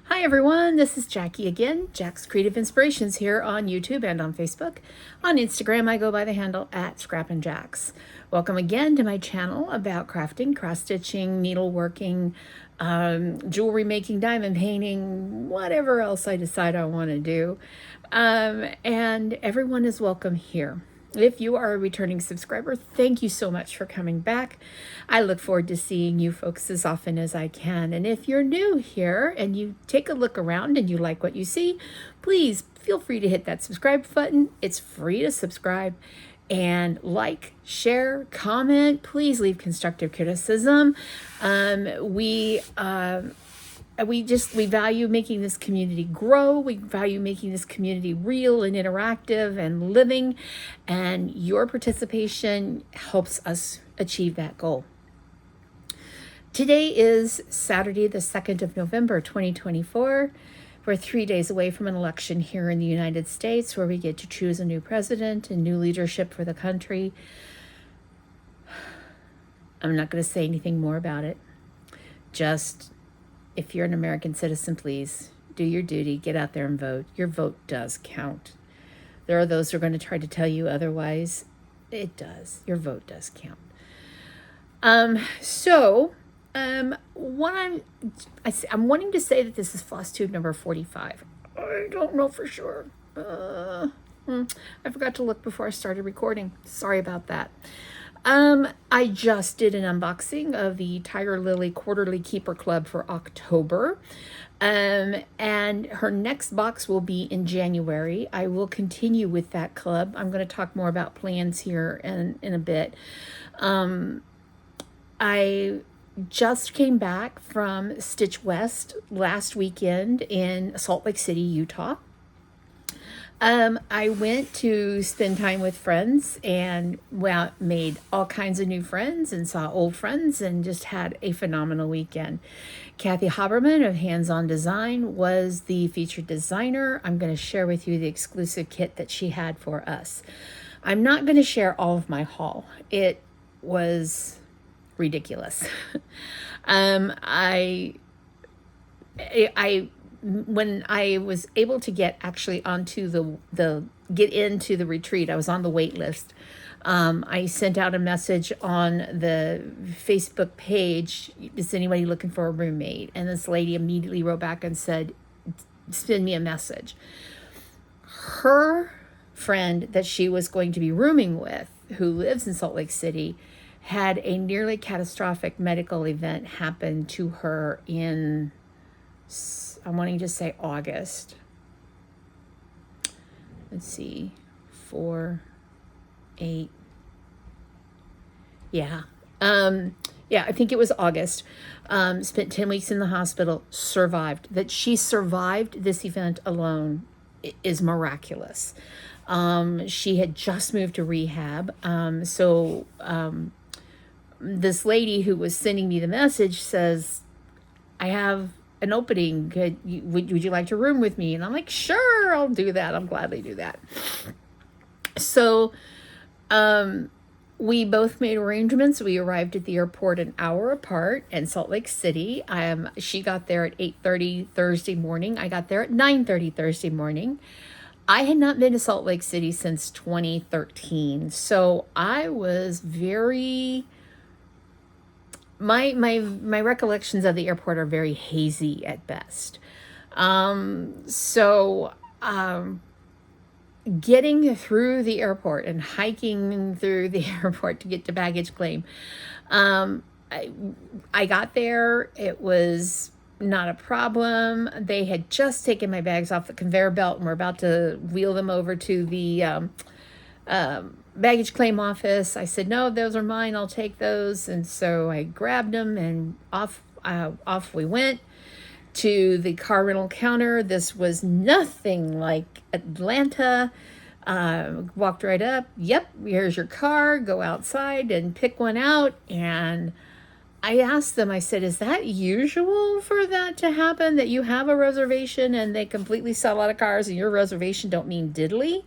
Hi everyone, this is Jackie again, Jack's Creative Inspirations here on YouTube and on Facebook. On Instagram, I go by the handle at @ScrappinJax. Welcome again to my channel about crafting, cross-stitching, needleworking, jewelry making, diamond painting, whatever else I decide I want to do. And everyone is welcome here. If you are a returning subscriber, thank you so much for coming back. I look forward to seeing you folks as often as I can. And if you're new here and you take a look around and you like what you see, please feel free to hit that subscribe button. It's free to subscribe. And like, share, comment, please leave constructive criticism. We value making this community grow. We value making this community real and interactive and living, and your participation helps us achieve that goal. Today is Saturday, the 2nd of November, 2024. We're 3 days away from an election here in the United States where we get to choose a new president and new leadership for the country. I'm not going to say anything more about it. Just, if you're an American citizen, please do your duty, get out there and vote. Your vote does count. There are those who are going to try to tell you otherwise. It does. Your vote does count. What I'm wanting to say that this is Flosstube number 45. I don't know for sure. I forgot to look before I started recording. Sorry about that. I just did an unboxing of the Tiger Lily Quarterly Keeper Club for October. And her next box will be in January. I will continue with that club. I'm going to talk more about plans here in a bit. I just came back from Stitch West last weekend in Salt Lake City, Utah. I went to spend time with friends and made all kinds of new friends and saw old friends and just had a phenomenal weekend. Kathy Haberman of Hands On Design was the featured designer. I'm going to share with you the exclusive kit that she had for us. I'm not going to share all of my haul. It was ridiculous. When I was able to get actually onto get into the retreat, I was on the wait list. I sent out a message on the Facebook page, is anybody looking for a roommate? And this lady immediately wrote back and said, send me a message. Her friend that she was going to be rooming with, who lives in Salt Lake City, had a nearly catastrophic medical event happen to her in, I'm wanting to say August. Let's see, 4, 8. Yeah. I think it was August. Spent 10 weeks in the hospital, survived. That she survived this event alone is miraculous. She had just moved to rehab. This lady who was sending me the message says, I have an opening. Would you like to room with me? And I'm like, sure, I'll do that. I'll gladly do that. So we both made arrangements. We arrived at the airport an hour apart in Salt Lake City. She got there at 8:30 Thursday morning. I got there at 9:30 Thursday morning. I had not been to Salt Lake City since 2013. So I was very... My recollections of the airport are very hazy at best. Getting through the airport and hiking through the airport to get to baggage claim, I got there. It was not a problem. They had just taken my bags off the conveyor belt and were about to wheel them over to the baggage claim office. I said, no, those are mine. I'll take those. And so I grabbed them and off we went to the car rental counter. This was nothing like Atlanta. Walked right up. Yep, here's your car. Go outside and pick one out. And I asked them, I said, is that usual for that to happen? That you have a reservation and they completely sell out of cars and your reservation don't mean diddly?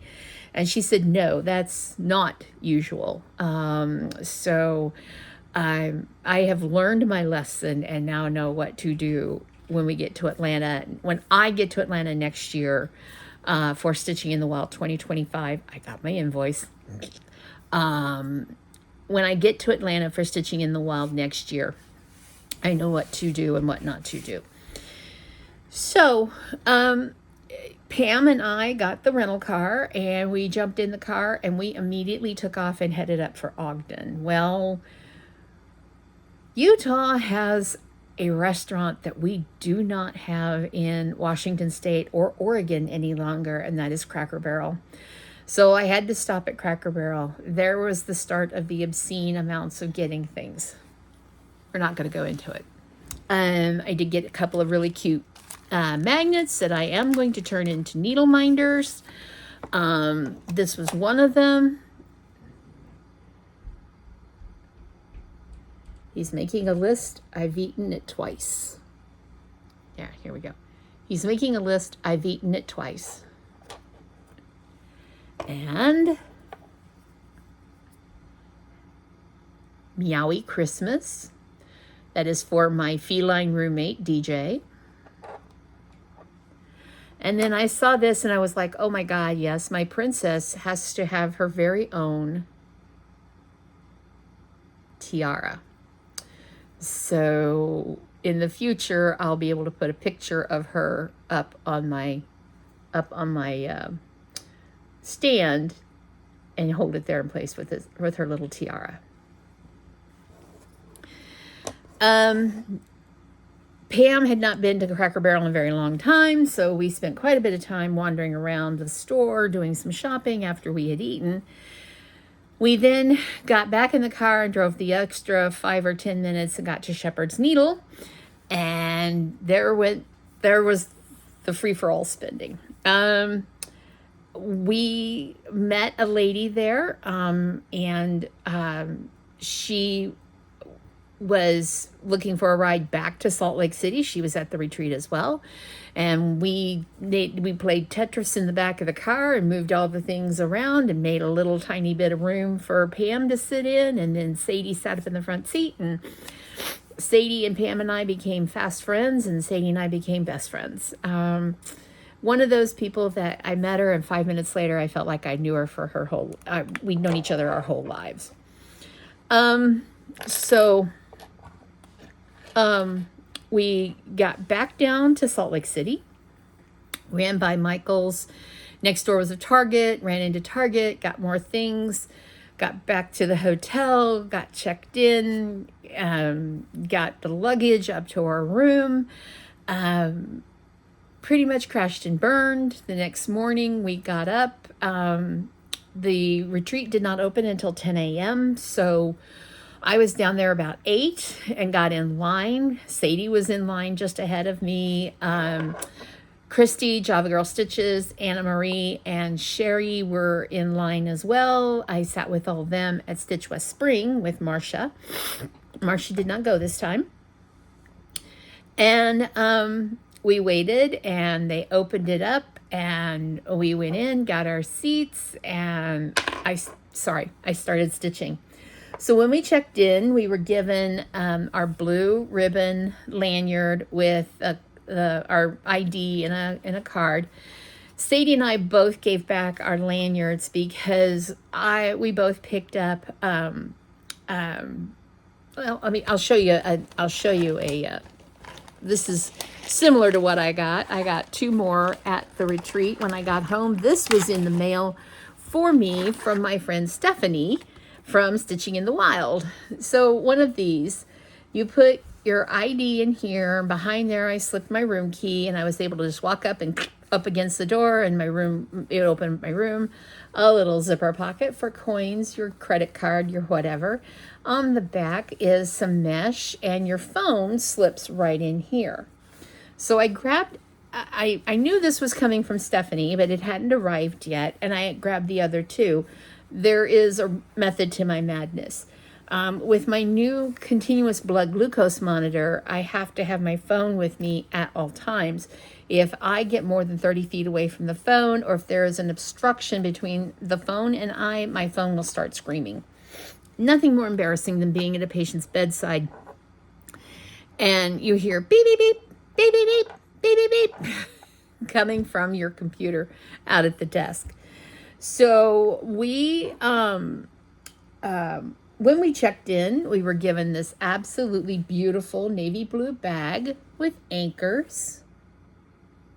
And she said, no, that's not usual. So I have learned my lesson and now know what to do when we get to Atlanta. When I get to Atlanta next year for Stitching in the Wild 2025, I got my invoice. When I get to Atlanta for Stitching in the Wild next year, I know what to do and what not to do. So, Pam and I got the rental car, and we jumped in the car, and we immediately took off and headed up for Ogden. Well, Utah has a restaurant that we do not have in Washington State or Oregon any longer, and that is Cracker Barrel. So I had to stop at Cracker Barrel. There was the start of the obscene amounts of getting things. We're not going to go into it. I did get a couple of really cute magnets that I am going to turn into needle minders. This was one of them. He's making a list. I've eaten it twice. Yeah, here we go. He's making a list. I've eaten it twice. And Meowie Christmas. That is for my feline roommate, DJ. And then I saw this and I was like, oh my God, yes, my princess has to have her very own tiara. So in the future, I'll be able to put a picture of her up on my stand and hold it there in place with her little tiara. Pam had not been to Cracker Barrel in a very long time, so we spent quite a bit of time wandering around the store, doing some shopping after we had eaten. We then got back in the car and drove the extra 5 or 10 minutes and got to Shepherd's Needle, and there was the free-for-all spending. We met a lady there, and she was looking for a ride back to Salt Lake City. She was at the retreat as well. And we played Tetris in the back of the car and moved all the things around and made a little tiny bit of room for Pam to sit in. And then Sadie sat up in the front seat, and Sadie and Pam and I became fast friends, and Sadie and I became best friends. One of those people that I met her, and 5 minutes later, I felt like I knew her for her whole, we'd known each other our whole lives. We got back down to Salt Lake City, ran by Michael's. Next door was a Target, ran into Target, got more things, got back to the hotel, got checked in, got the luggage up to our room, pretty much crashed and burned. The next morning we got up. The retreat did not open until 10 a.m., so I was down there about 8 and got in line. Sadie was in line just ahead of me. Christy, Java Girl Stitches, Anna Marie, and Sherry were in line as well. I sat with all of them at Stitch West Spring with Marcia. Marcia did not go this time. And we waited, and they opened it up, and we went in, got our seats, and I started stitching. So when we checked in, we were given our blue ribbon lanyard with our ID and a card. Sadie and I both gave back our lanyards because we both picked up. Well, I mean, I'll show you a. This is similar to what I got. I got 2 more at the retreat when I got home. This was in the mail for me from my friend Stephanie from Stitching in the Wild. So one of these, you put your ID in here. Behind there, I slipped my room key, and I was able to just walk up and up against the door, and it opened my room. A little zipper pocket for coins, your credit card, your whatever. On the back is some mesh, and your phone slips right in here. So I grabbed, I knew this was coming from Stephanie, but it hadn't arrived yet, and I grabbed the other 2. There is a method to my madness. With my new continuous blood glucose monitor, I have to have my phone with me at all times. If I get more than 30 feet away from the phone, or if there is an obstruction between the phone and my phone will start screaming. Nothing more embarrassing than being at a patient's bedside and you hear beep, beep, beep, beep, beep, beep, beep, beep, beep, coming from your computer out at the desk. So when we checked in, we were given this absolutely beautiful navy blue bag with anchors,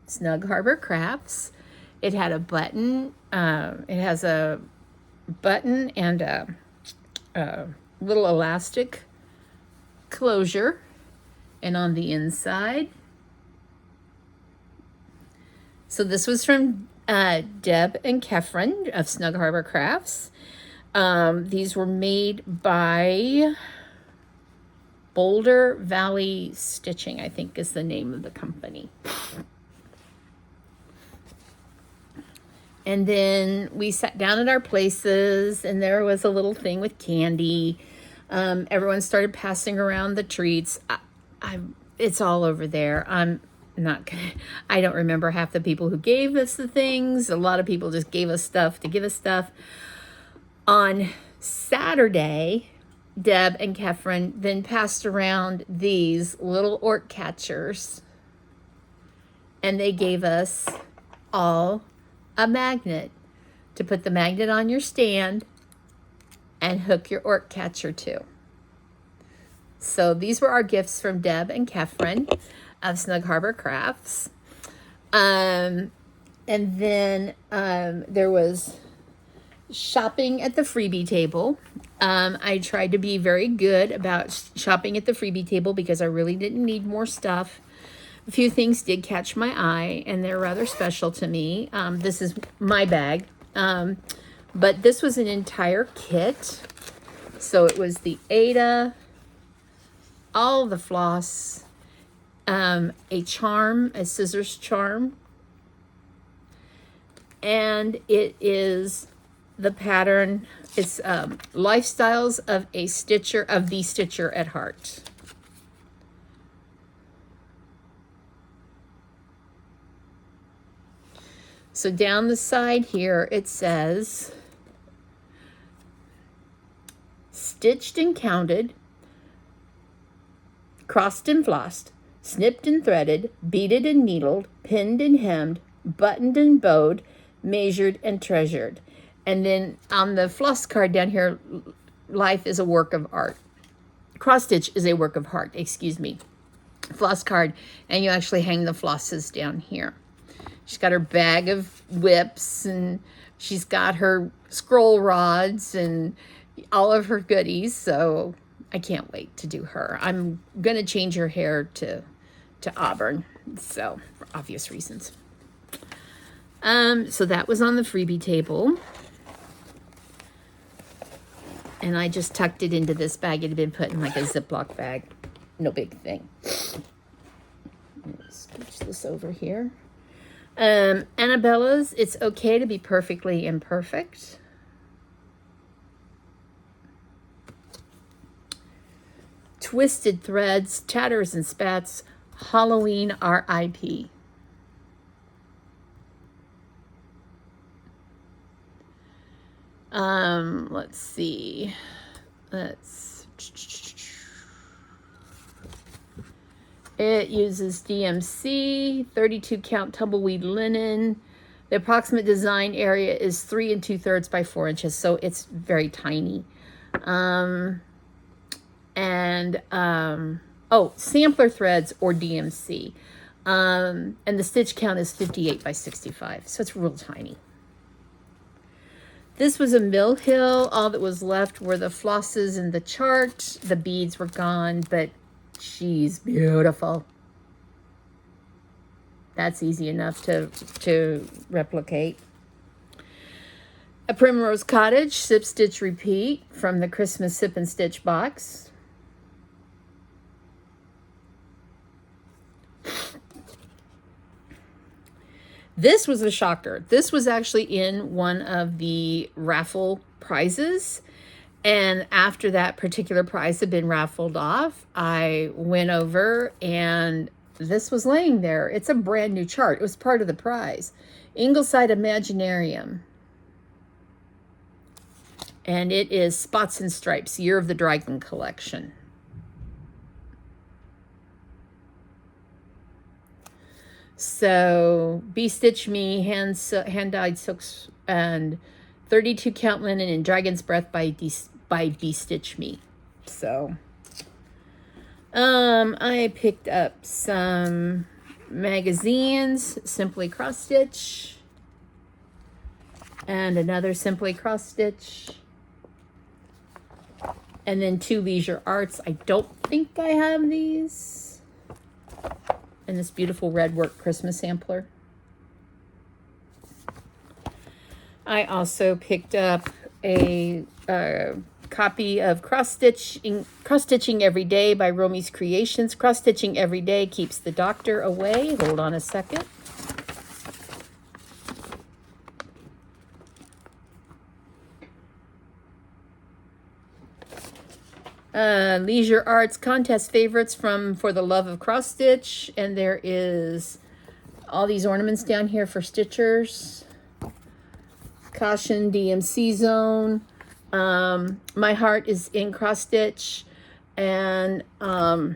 Snug Harbor Crafts. It had a button. It has a button and a little elastic closure. And on the inside, so this was from Deb and Kefren of Snug Harbor Crafts. These were made by Boulder Valley Stitching, I think is the name of the company. And then we sat down at our places, and there was a little thing with candy. Everyone started passing around the treats. It's all over there. I'm not gonna, I don't remember half the people who gave us the things. A lot of people just gave us stuff to give us stuff. On Saturday, Deb and Kefren then passed around these little orc catchers, and they gave us all a magnet to put the magnet on your stand and hook your orc catcher to. So these were our gifts from Deb and Kefren of Snug Harbor Crafts. And then there was shopping at the freebie table. I tried to be very good about shopping at the freebie table because I really didn't need more stuff. A few things did catch my eye, and they're rather special to me. This is my bag, but this was an entire kit. So it was the Ada, all the floss, a charm, a scissors charm, and it is the pattern. It's Lifestyles of a Stitcher, of the Stitcher at Heart. So down the side here, it says, stitched and counted, crossed and flossed, snipped and threaded, beaded and needled, pinned and hemmed, buttoned and bowed, measured and treasured. And then on the floss card down here, life is a work of art. Cross stitch is a work of art, excuse me. Floss card, and you actually hang the flosses down here. She's got her bag of whips, and she's got her scroll rods and all of her goodies. So I can't wait to do her. I'm going to change her hair to auburn, so for obvious reasons. So that was on the freebie table. And I just tucked it into this bag. It had been put in like a Ziploc bag. No big thing. Let's scooch this over here. Annabella's, it's okay to be perfectly imperfect. Twisted Threads, Tatters and Spats, Halloween R.I.P. Let's see. It uses DMC, 32 count tumbleweed linen. The approximate design area is 3 2/3 by 4 inches, so it's very tiny. Sampler threads or DMC. And the stitch count is 58 by 65, so it's real tiny. This was a Mill Hill. All that was left were the flosses and the chart. The beads were gone, but she's beautiful. That's easy enough to replicate. A Primrose Cottage, Sip Stitch Repeat from the Christmas Sip and Stitch box. This was a shocker. This was actually in one of the raffle prizes. And after that particular prize had been raffled off, I went over and this was laying there. It's a brand new chart. It was part of the prize. Ingleside Imaginarium. And it is Spots and Stripes, Year of the Dragon collection. So Bee Stitch Me, hand dyed silks, and 32 count linen and Dragon's Breath by Bee Stitch Me. So I picked up some magazines, Simply Cross Stitch, and another Simply Cross Stitch, and then 2 Leisure Arts. I don't think I have these. And this beautiful red work Christmas sampler. I also picked up a copy of Cross Stitching Every Day by Romy's Creations. Cross Stitching Every Day keeps the doctor away. Hold on a second. Leisure Arts Contest Favorites from For the Love of Cross Stitch. And there is all these ornaments down here for Stitchers. Caution DMC Zone. My Heart is in Cross Stitch. And God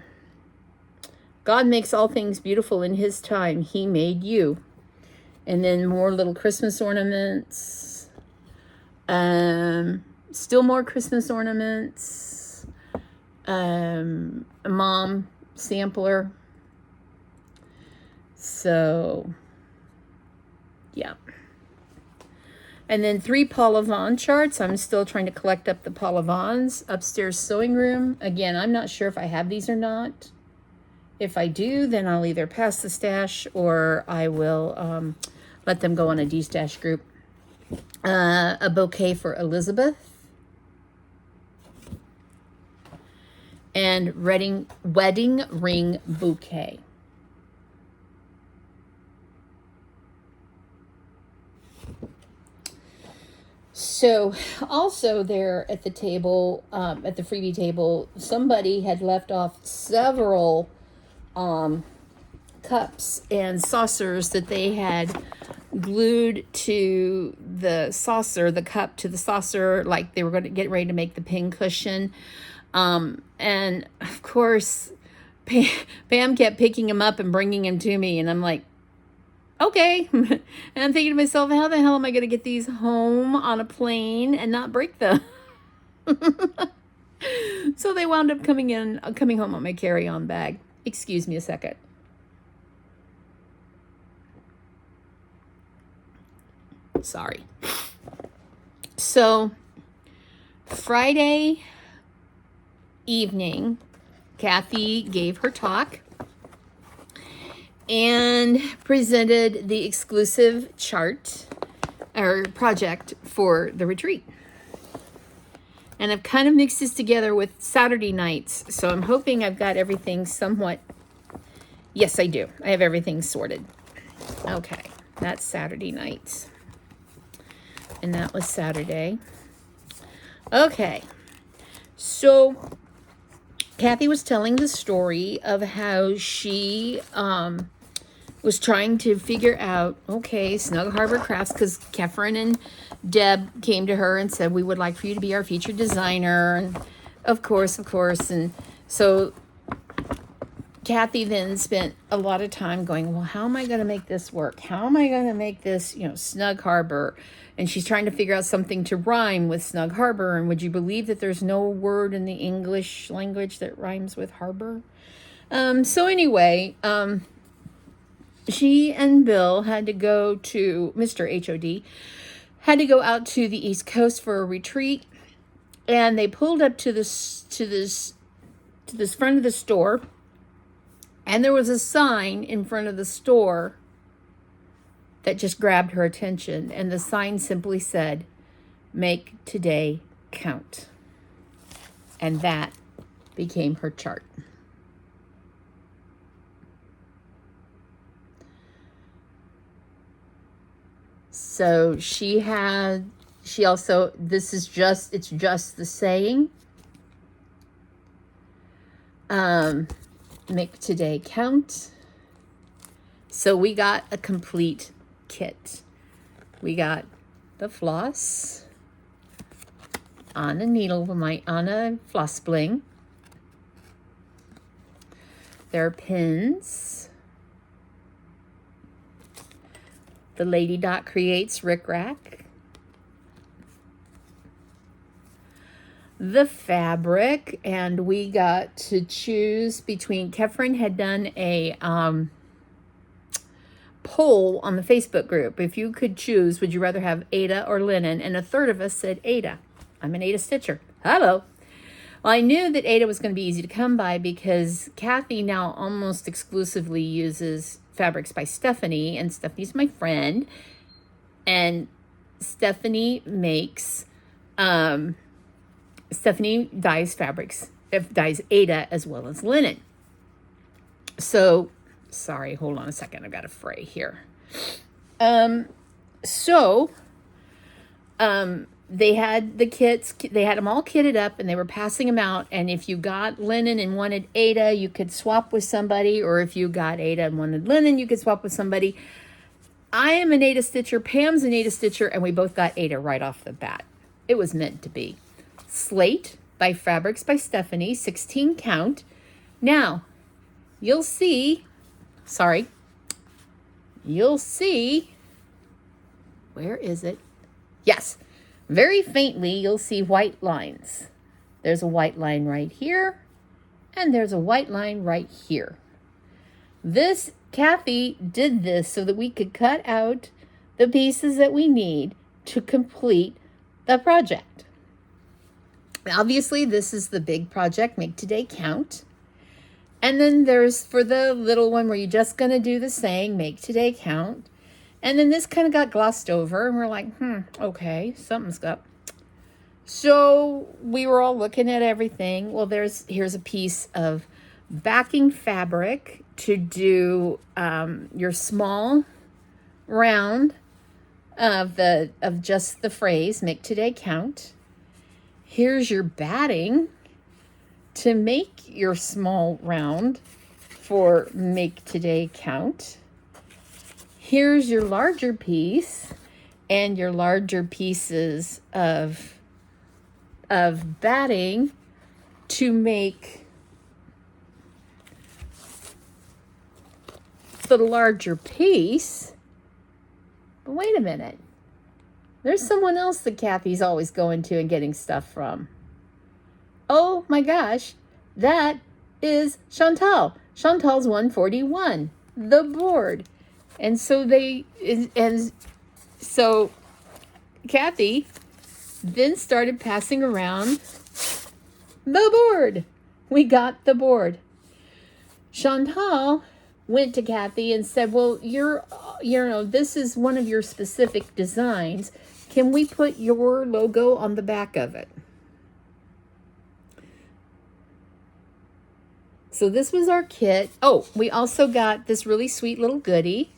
makes all things beautiful in his time. He made you. And then more little Christmas ornaments. Still more Christmas ornaments. A mom sampler. So yeah. And then 3 Paula Vaughn charts. I'm still trying to collect up the Paula Vaughns. Upstairs Sewing Room. Again, I'm not sure if I have these or not. If I do, then I'll either pass the stash or I will let them go on a de-stash group. A bouquet for Elizabeth. And wedding ring bouquet. So also there at the table, at the freebie table, somebody had left off several cups and saucers that they had glued to the saucer, the cup to the saucer, like they were going to get ready to make the pin cushion. And of course, Pam kept picking him up and bringing him to me. And I'm like, okay. And I'm thinking to myself, how the hell am I going to get these home on a plane and not break them? So they wound up coming home on my carry-on bag. Excuse me a second. Sorry. So Friday evening, Kathy gave her talk and presented the exclusive chart or project for the retreat. And I've kind of mixed this together with Saturday nights, so I'm hoping I've got everything somewhat. Yes, I do. I have everything sorted. Okay, that's Saturday nights. And that was Saturday. Okay, so Kathy was telling the story of how she was trying to figure out, okay, Snug Harbor Crafts, because Kefren and Deb came to her and said, we would like for you to be our featured designer. And of course. And so Kathy then spent a lot of time going, well, how am I going to make this work? How am I going to make this, Snug Harbor? And she's trying to figure out something to rhyme with Snug Harbor. And would you believe that there's no word in the English language that rhymes with harbor? So anyway, she and Bill had to go to, Mr. HOD, had to go out to the East Coast for a retreat. And they pulled up to this front of the store. And there was a sign in front of the store that just grabbed her attention. And the sign simply said, "Make today count." And that became her chart. So it's just the saying. Make today count. So we got a complete kit. We got the floss on a needle on a floss bling. There are pins. the Lady Dot Creates rickrack, the fabric, and we got to choose between, Kefren had done a poll on the Facebook group. If you could choose, would you rather have Aida or linen? And a third of us said Aida. I'm an Aida stitcher. Hello. Well, I knew that Aida was going to be easy to come by because Kathy now almost exclusively uses fabrics by Stephanie, and Stephanie's my friend. And Stephanie makes, Stephanie dyes fabrics, dyes Aida as well as linen. So, sorry, hold on a second. I've got a fray here. They had the kits, they had them all kitted up and they were passing them out. And if you got linen and wanted Aida, you could swap with somebody. Or if you got Aida and wanted linen, you could swap with somebody. I am an Aida stitcher, Pam's an Aida stitcher, and we both got Aida right off the bat. It was meant to be. Slate by Fabrics by Stephanie, 16 count. Now, you'll see, where is it? Yes, very faintly, you'll see white lines. There's a white line right here, and there's a white line right here. Kathy did this so that we could cut out the pieces that we need to complete the project. Obviously, this is the big project, Make Today Count. And then there's for the little one where you're just going to do the saying, Make Today Count. And then this kind of got glossed over and we're like, okay, something's up. So we were all looking at everything. Well, here's a piece of backing fabric to do your small round of just the phrase, Make Today Count. Here's your batting to make your small round for Make Today Count. Here's your larger piece and your larger pieces of batting to make the larger piece. But wait a minute. There's someone else that Kathy's always going to and getting stuff from. Oh my gosh, that is Chantal. Chantal's 141, the board. And so Kathy then started passing around the board. We got the board. Chantal went to Kathy and said, well, this is one of your specific designs. Can we put your logo on the back of it? So this was our kit. Oh, we also got this really sweet little goodie.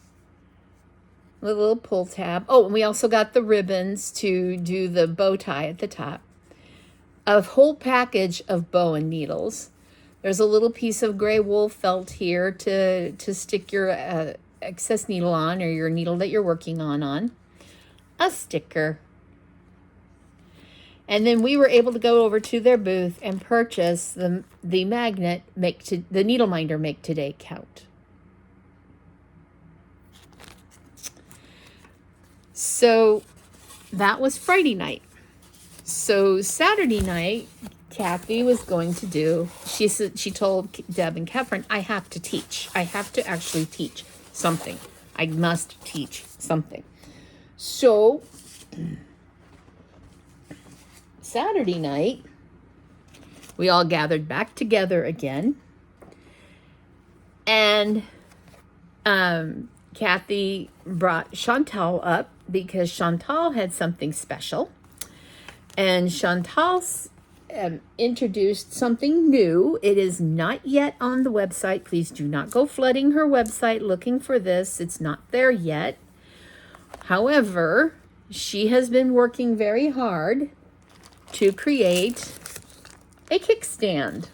A little pull tab. Oh, and we also got the ribbons to do the bow tie at the top. A whole package of bow and needles. There's a little piece of gray wool felt here to stick your excess needle on, or your needle that you're working on. A sticker. And then we were able to go over to their booth and purchase the magnet, the needle minder Make Today Count. So that was Friday night. So Saturday night, Kathy was going to do, she told Deb and Kefren, I have to teach. I have to actually teach something. I must teach something. So Saturday night, we all gathered back together again. And Kathy brought Chantal up because Chantal had something special. And Chantal introduced something new. It is not yet on the website. Please do not go flooding her website looking for this. It's not there yet. However, she has been working very hard to create a kickstand.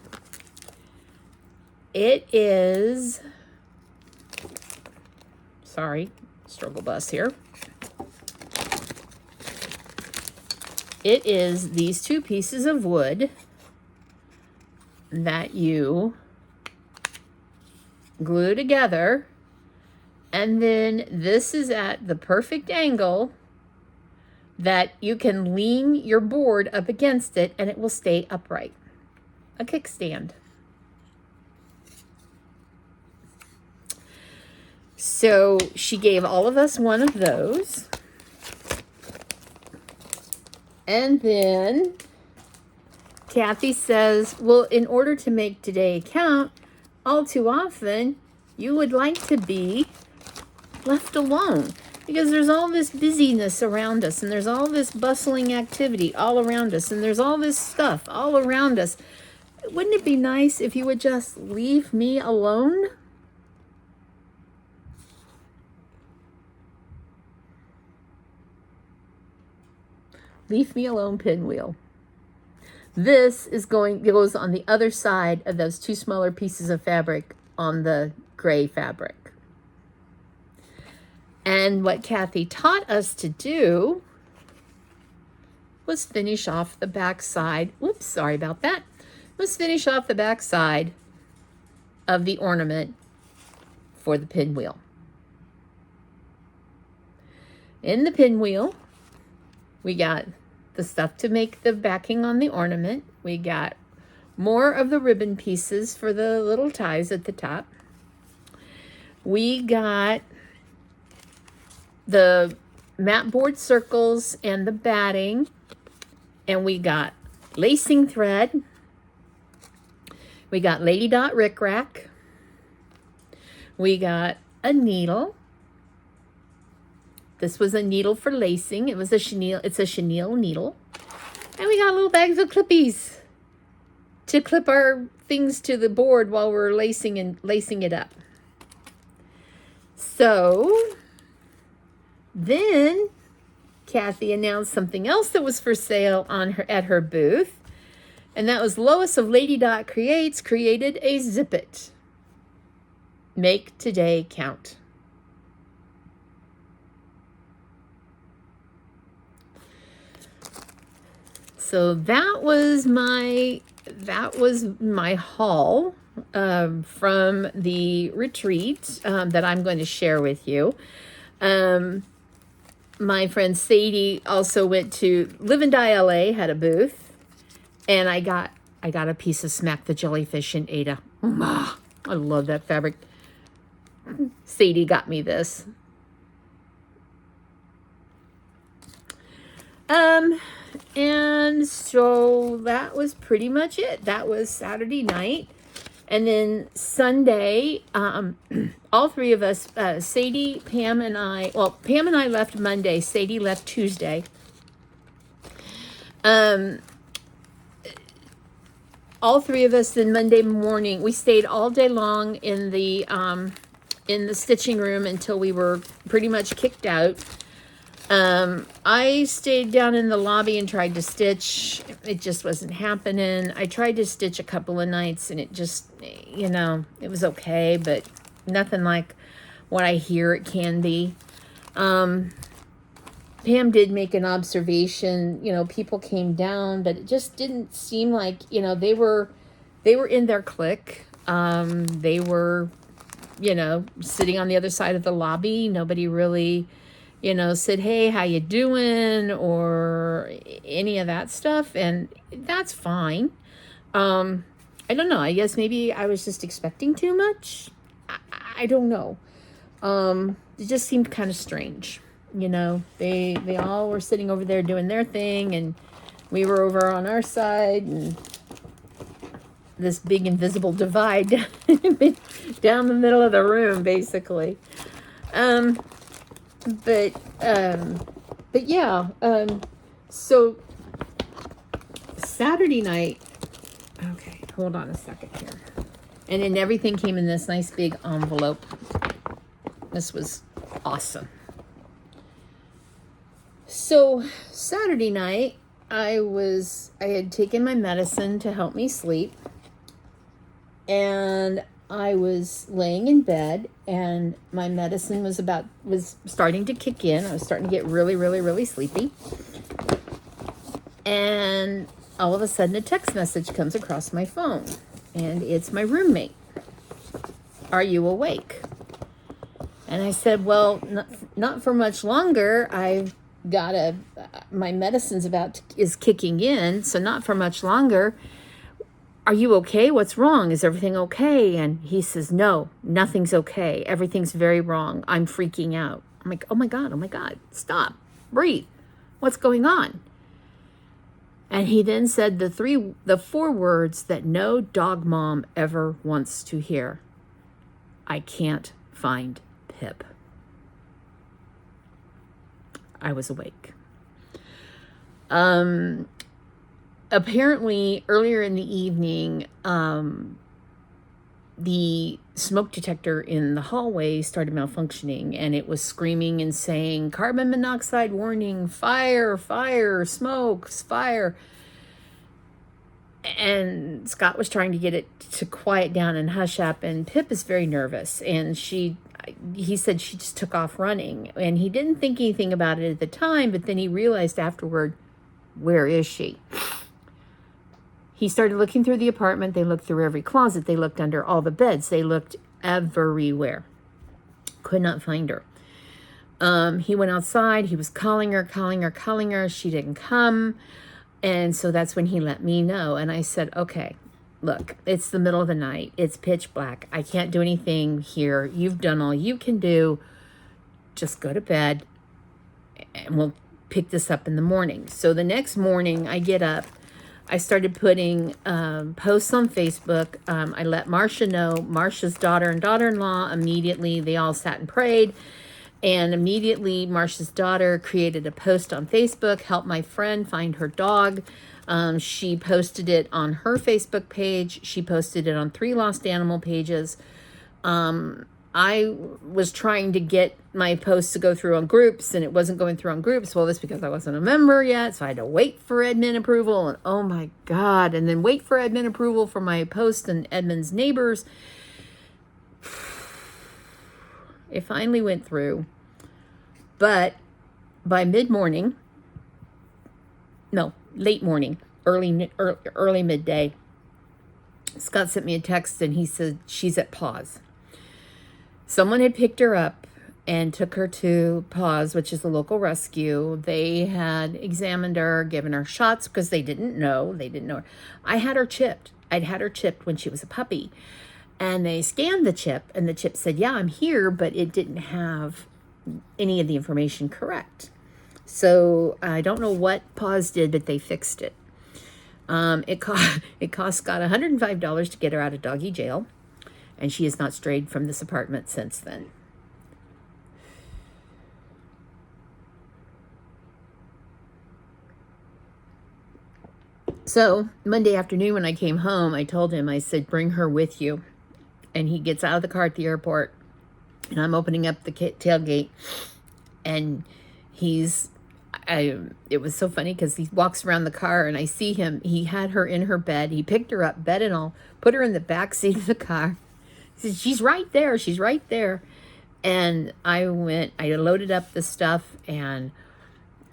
It is, struggle bus here. It is these two pieces of wood that you glue together And then this is at the perfect angle that you can lean your board up against it and it will stay upright. A kickstand. So she gave all of us one of those. And then Kathy says, well, in order to make today count, all too often you would like to be left alone because there's all this busyness around us and there's all this bustling activity all around us and there's all this stuff all around us. Wouldn't it be nice if you would just leave me alone? Leave me alone, pinwheel. This goes on the other side of those two smaller pieces of fabric on the gray fabric. And what Kathy taught us to do was finish off the back side. Whoops, sorry about that. Was finish off the back side of the ornament for the pinwheel. In the pinwheel, we got the stuff to make the backing on the ornament. We got more of the ribbon pieces for the little ties at the top. We got the mat board circles and the batting. And we got lacing thread. We got Lady Dot rickrack. We got a needle. This was a needle for lacing. It's a chenille needle. And we got little bags of clippies to clip our things to the board while we're lacing it up. So then Kathy announced something else that was for sale at her booth. And that was Lois of Lady Dot Creates created a Zip It. Make today count. So that was my haul from the retreat that I'm going to share with you. My friend Sadie also went to Live and Die LA, had a booth, and I got a piece of Smack the Jellyfish in Ada. I love that fabric. Sadie got me this. And so that was pretty much it. That was Saturday night. And then Sunday, all three of us, Sadie, Pam, and I, well, Pam and I left Monday. Sadie left Tuesday. All three of us then Monday morning, we stayed all day long in the stitching room until we were pretty much kicked out. I stayed down in the lobby and tried to stitch. It just wasn't happening. I tried to stitch a couple of nights and it just, it was okay, but nothing like what I hear it can be. Pam did make an observation, people came down, but it just didn't seem like, they were in their clique. They were, sitting on the other side of the lobby. Nobody really, said, hey, how you doing? Or any of that stuff. And that's fine. I don't know. I guess maybe I was just expecting too much. I don't know. It just seemed kind of strange. They all were sitting over there doing their thing. And we were over on our side. And this big invisible divide down the middle of the room, basically. But yeah, so Saturday night, okay, hold on a second here. And then everything came in this nice big envelope. This was awesome. So Saturday night, I had taken my medicine to help me sleep. And I was laying in bed and my medicine was starting to kick in. I was starting to get really, really, really sleepy. And all of a sudden a text message comes across my phone and it's my roommate. Are you awake? And I said, well, not for much longer. I've got my medicine's is kicking in, so not for much longer. Are you okay? What's wrong? Is everything okay? And he says, no, nothing's okay. Everything's very wrong. I'm freaking out. I'm like, oh my God, stop, breathe. What's going on? And he then said the 4 words that no dog mom ever wants to hear. I can't find Pip. I was awake. Apparently, earlier in the evening, the smoke detector in the hallway started malfunctioning, and it was screaming and saying, carbon monoxide warning, fire, fire, smoke, fire. And Scott was trying to get it to quiet down and hush up, and Pip is very nervous, and he said she just took off running, and he didn't think anything about it at the time, but then he realized afterward, where is she? He started looking through the apartment. They looked through every closet. They looked under all the beds. They looked everywhere. Could not find her. He went outside. He was calling her. She didn't come. And so that's when he let me know. And I said, okay, look, it's the middle of the night. It's pitch black. I can't do anything here. You've done all you can do. Just go to bed and we'll pick this up in the morning. So the next morning I get up. I started putting posts on Facebook. I let Marcia know. Marcia's daughter and daughter-in-law, immediately, they all sat and prayed. And immediately, Marcia's daughter created a post on Facebook, help my friend find her dog. She posted it on her Facebook page. She posted it on 3 lost animal pages. I was trying to get my posts to go through on groups, and it wasn't going through on groups. Well, that's because I wasn't a member yet, so I had to wait for admin approval, and oh my God, and then wait for admin approval for my post and admin's neighbors. It finally went through, but by mid-morning, no, late morning, early midday, Scott sent me a text, and he said, she's at Paws. Someone had picked her up and took her to Paws, which is the local rescue. They had examined her, given her shots because they didn't know her. I had her chipped. I'd had her chipped when she was a puppy. And they scanned the chip, and the chip said, yeah, I'm here, but it didn't have any of the information correct. So I don't know what Paws did, but they fixed it. It cost Scott $105 to get her out of doggy jail. And she has not strayed from this apartment since then. So Monday afternoon when I came home, I told him, I said, bring her with you. And he gets out of the car at the airport, and I'm opening up the tailgate, and it was so funny because he walks around the car, and I see him. He had her in her bed. He picked her up, bed and all, put her in the back seat of the car. He said, she's right there. She's right there. And I loaded up the stuff and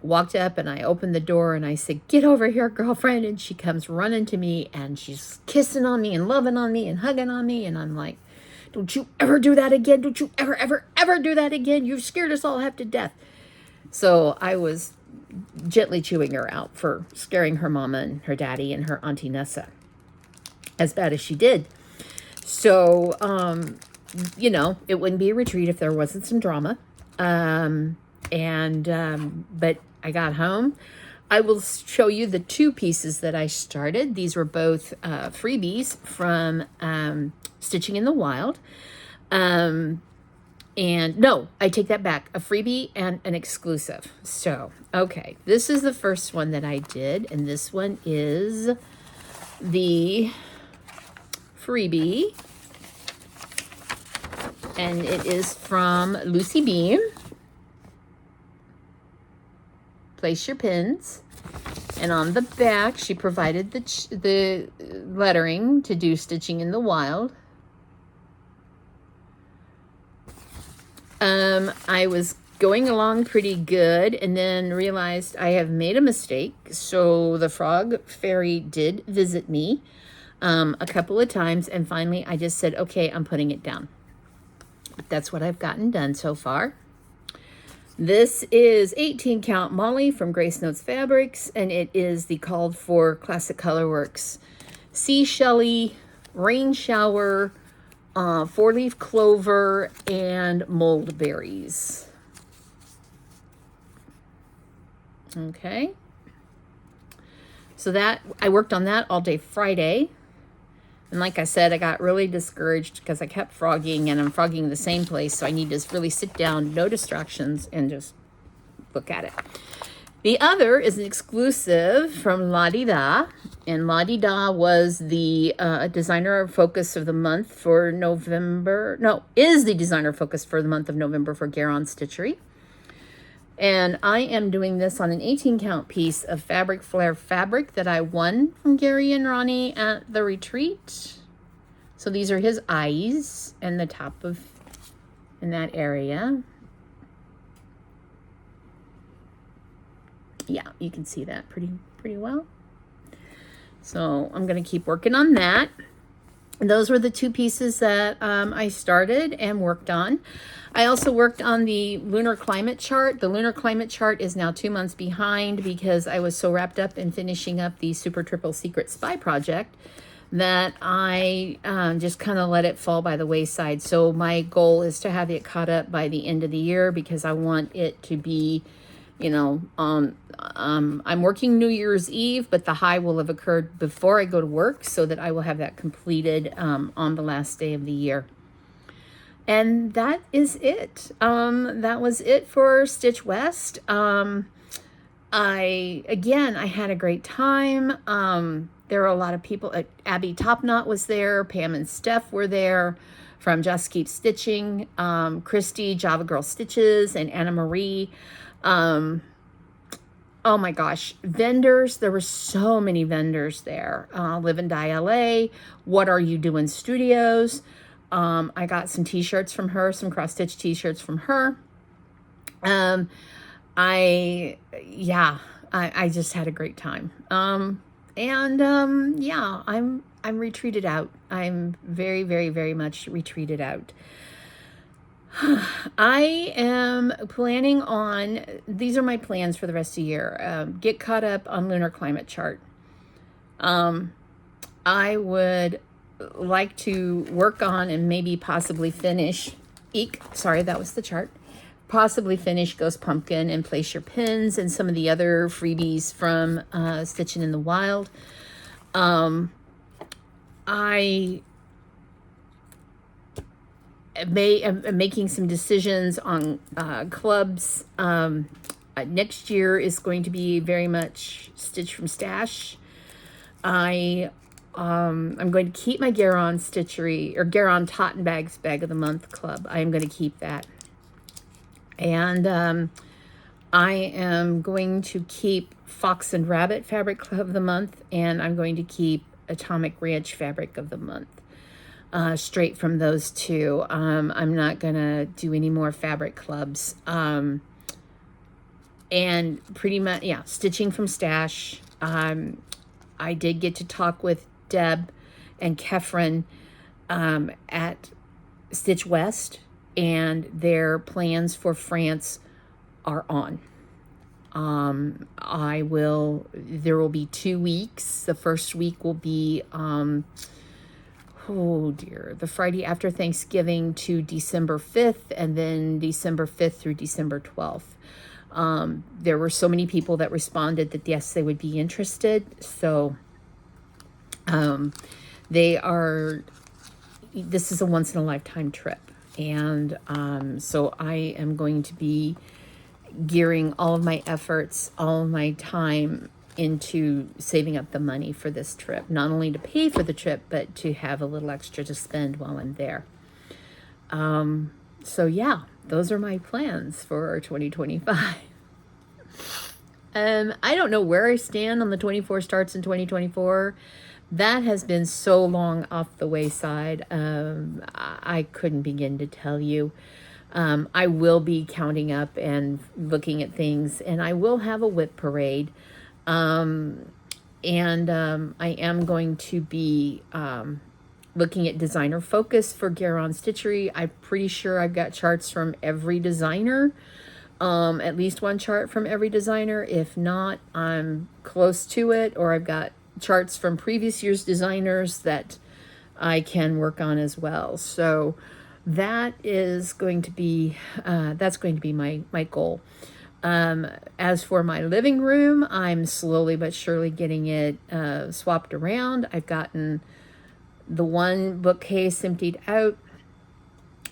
walked up, and I opened the door, and I said, get over here, girlfriend. And she comes running to me, and she's kissing on me and loving on me and hugging on me. And I'm like, don't you ever do that again. Don't you ever, ever, ever do that again. You've scared us all half to death. So I was gently chewing her out for scaring her mama and her daddy and her auntie Nessa as bad as she did. So, it wouldn't be a retreat if there wasn't some drama. But I got home. I will show you the 2 pieces that I started. These were both freebies from Stitching in the Wild. And no, I take that back. A freebie and an exclusive. So, okay. This is the first one that I did. And this one is the freebie. And it is from Lucy Beam. Place your pins. And on the back, she provided the lettering to do Stitching in the Wild. I was going along pretty good and then realized I have made a mistake. So the frog fairy did visit me a couple of times, and finally I just said, okay, I'm putting it down. That's what I've gotten done so far. This is 18 count Molly from Grace Notes Fabrics, and it is the called for Classic Colorworks Seashelly, Rain Shower, 4-leaf clover, and moldberries. Okay. So that, I worked on that all day Friday. And like I said, I got really discouraged because I kept frogging, and I'm frogging the same place. So I need to really sit down, no distractions, and just look at it. The other is an exclusive from La Di Da. And La Di Da was the designer focus of the month for November. No, is the designer focus for the month of November for Garon Stitchery. And I am doing this on an 18 count piece of Fabric Flare fabric that I won from Gary and Ronnie at the retreat. So these are his eyes and the top of, in that area. Yeah, you can see that pretty well. So I'm going to keep working on that. And those were the two pieces that I started and worked on. I also worked on the lunar climate chart. The lunar climate chart is now 2 months behind because I was so wrapped up in finishing up the Super Triple Secret Spy project that I just kind of let it fall by the wayside. So my goal is to have it caught up by the end of the year because I want it to be, you know, I'm working New Year's Eve, but the high will have occurred before I go to work so that I will have that completed on the last day of the year. And that is it. That was it for Stitch West. I had a great time. There were a lot of people. Abby Topknot was there. Pam and Steph were there from Just Keep Stitching. Christy, Java Girl Stitches, and Anna Marie. Oh my gosh, vendors. There were so many vendors there. Live and Die LA. What Are You Doing Studios. I got some t-shirts from her, some cross stitch t-shirts from her. I just had a great time. I'm retreated out. I'm very, very, very much retreated out. I am planning on, these are my plans for the rest of the year. Get caught up on lunar climate chart. I would like to work on and maybe possibly finish, that was the chart. Possibly finish Ghost Pumpkin and Place Your Pins and some of the other freebies from Stitching in the Wild. I am making some decisions on clubs. Next year is going to be very much Stitch from Stash. I'm going to keep my Garon Stitchery or Garon Totten Bags Bag of the Month Club. I am going to keep that. And I am going to keep Fox and Rabbit Fabric Club of the Month, and I'm going to keep Atomic Ranch Fabric of the Month. Straight from those two. I'm not going to do any more fabric clubs. And pretty much, Stitching from Stash. I did get to talk with Deb and Kefren at Stitch West, and their plans for France are on. There will be 2 weeks. The first week will be, the Friday after Thanksgiving to December 5th, and then December 5th through December 12th. There were so many people that responded that yes, they would be interested. So this is a once in a lifetime trip. And so I am going to be gearing all of my efforts, all of my time into saving up the money for this trip, not only to pay for the trip, but to have a little extra to spend while I'm there. So yeah, those are my plans for 2025. I don't know where I stand on the 24 starts in 2024. That has been so long off the wayside. I couldn't begin to tell you. I will be counting up and looking at things, and I will have a whip parade. I am going to be looking at designer focus for Garon Stitchery. I'm pretty sure I've got charts from every designer, at least one chart from every designer. If not, I'm close to it, or I've got charts from previous year's designers that I can work on as well. So that is going to be my goal. As for my living room, I'm slowly but surely getting it swapped around. I've gotten the one bookcase emptied out,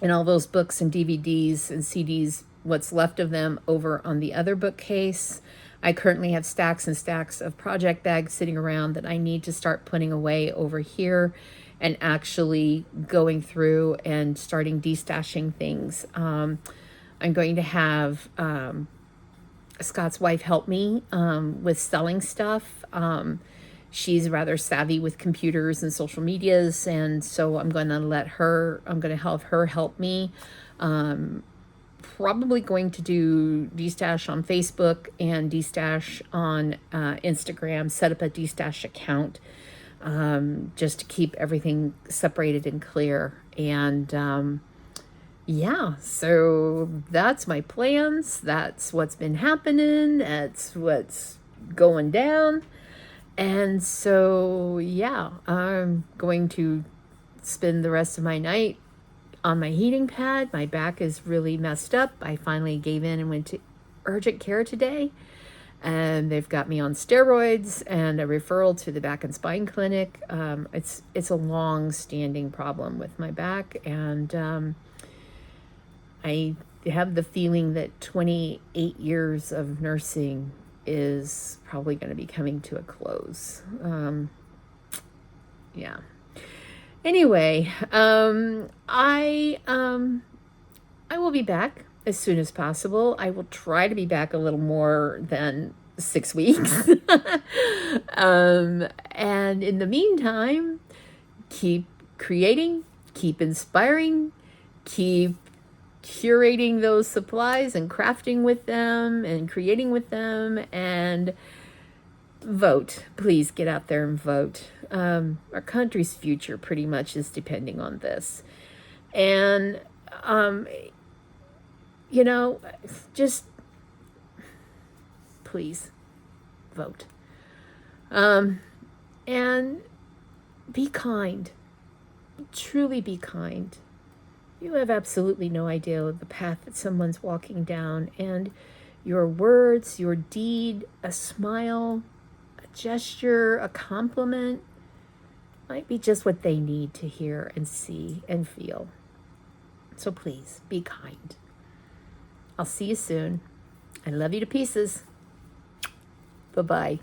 and all those books and DVDs and CDs, what's left of them, over on the other bookcase. I currently have stacks and stacks of project bags sitting around that I need to start putting away over here, and actually going through and starting destashing things. I'm going to have Scott's wife help me with selling stuff. She's rather savvy with computers and social medias, and so I'm going to have her help me. Probably going to do destash on Facebook and destash on Instagram, set up a destash account, just to keep everything separated and clear. And yeah, so that's my plans. That's what's been happening. That's what's going down. And so, yeah, I'm going to spend the rest of my night on my heating pad. My back is really messed up. I finally gave in and went to urgent care today, and they've got me on steroids and a referral to the back and spine clinic. It's a long-standing problem with my back, and I have the feeling that 28 years of nursing is probably going to be coming to a close. Yeah. Anyway, I will be back as soon as possible. I will try to be back a little more than 6 weeks. And in the meantime, keep creating, keep inspiring, keep curating those supplies and crafting with them and creating with them, and vote. Please get out there and vote. Our country's future pretty much is depending on this. And, just please vote. And be kind. Truly be kind. You have absolutely no idea the path that someone's walking down, and your words, your deed, a smile, a gesture, a compliment might be just what they need to hear and see and feel. So please, be kind. I'll see you soon. I love you to pieces. Bye-bye.